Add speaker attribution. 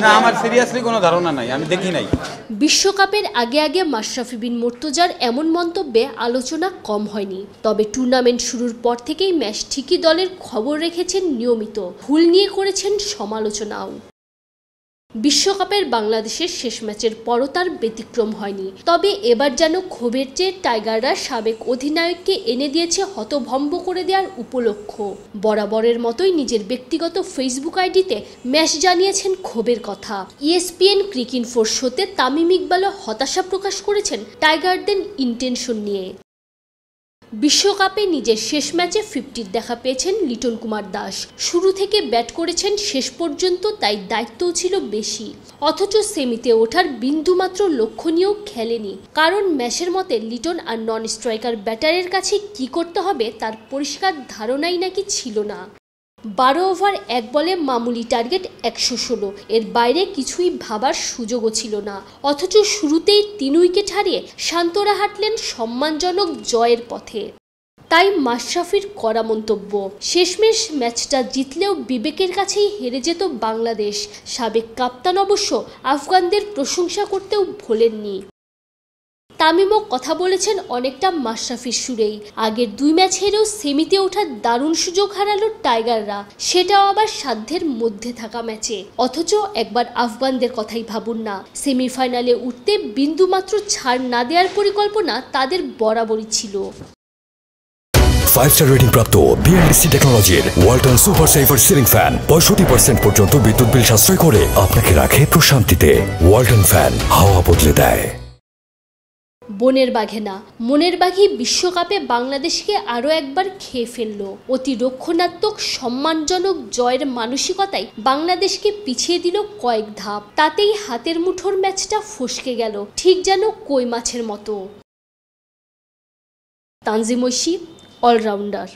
Speaker 1: না, আমার সিরিয়াসলি কোনো ধারণা নাই, আমি দেখি নাই।
Speaker 2: বিশ্বকাপের আগে আগে মাশরাফি বিন মুর্তজার এমন মন্তব্যে আলোচনা কম হয়নি। তবে টুর্নামেন্ট শুরুর পর থেকেই ম্যাচ ঠিকই দলের খবর রেখেছেন নিয়মিত, ভুল নিয়ে করেছেন সমালোচনাও। বিশ্বকাপের বাংলাদেশের শেষ ম্যাচের পরও তার ব্যতিক্রম হয়নি। তবে এবার যেন ক্ষোভের চেয়ে টাইগাররা সাবেক অধিনায়ককে এনে দিয়েছে হতভম্ব করে দেওয়ার উপলক্ষ। বরাবরের মতোই নিজের ব্যক্তিগত ফেসবুক আইডিতে ম্যাচ জানিয়েছেন ক্ষোভের কথা। ESPN ক্রিকইনফোর শোতে তামিম ইকবালও হতাশা প্রকাশ করেছেন টাইগারদের ইন্টেনশন নিয়ে। বিশ্বকাপে নিজের শেষ ম্যাচে 50-র দেখা পেয়েছেন লিটন কুমার দাস। শুরু থেকে ব্যাট করেছেন শেষ পর্যন্ত, তাই দায়িত্বও ছিল বেশি। অথচ সেমিতে ওঠার বিন্দুমাত্র লক্ষণীয় খেলেনি, কারণ ম্যাচের মতে লিটন আর নন স্ট্রাইকার ব্যাটারের কাছে কি করতে হবে তার পরিষ্কার ধারণাই নাকি ছিল না। 12 ওভার 1 বলে মামুলি টার্গেট 116, এর বাইরে কিছুই ভাবার সুযোগও ছিল না। অথচ শুরুতেই 3 উইকেট হারিয়ে শান্তরা হাঁটলেন সম্মানজনক জয়ের পথে। তাই মাশরাফির কড়া মন্তব্য, শেষমেশ ম্যাচটা জিতলেও বিবেকের কাছেই হেরে যেত বাংলাদেশ। সাবেক কাপ্তান অবশ্য আফগানদের প্রশংসা করতেও ভোলেননি। তামিমও কথা বলেছেন অনেকটা মাশরাফির সুরেই। আগের 2 ম্যাচ হেরেও সেমিতে ওঠার দারুণ সুযোগ হারালো টাইগাররা, সেটাও আবার সাধ্যের মধ্যে থাকা ম্যাচে। অথচ একবার আফগানদের কথাই ভাবুন না, সেমিফাইনালে উঠতে বিন্দুমাত্র ছাড় না দেওয়ার পরিকল্পনা তাদের বরাবরই ছিল।
Speaker 3: 5-স্টার রেটিং প্রাপ্ত BLDC টেকনোলজির Walton super saver ceiling fan 65% পর্যন্ত বিদ্যুৎ বিল সাশ্রয় করে আপনাকে রাখে প্রশান্তিতে। ওয়ালটন ফ্যান হাওয়া বদলে দেয়।
Speaker 2: বনের বাঘে না, মনের বাঘই বিশ্বকাপে বাংলাদেশকে আরও একবার খেয়ে ফেলল। অতি রক্ষণাত্মক সম্মানজনক জয়ের মানসিকতায় বাংলাদেশকে পিছিয়ে দিল কয়েক ধাপ। তাতেই হাতের মুঠোর ম্যাচটা ফসকে গেল, ঠিক যেন কই মাছের মতো। তানজিম ঐশী, অলরাউন্ডার।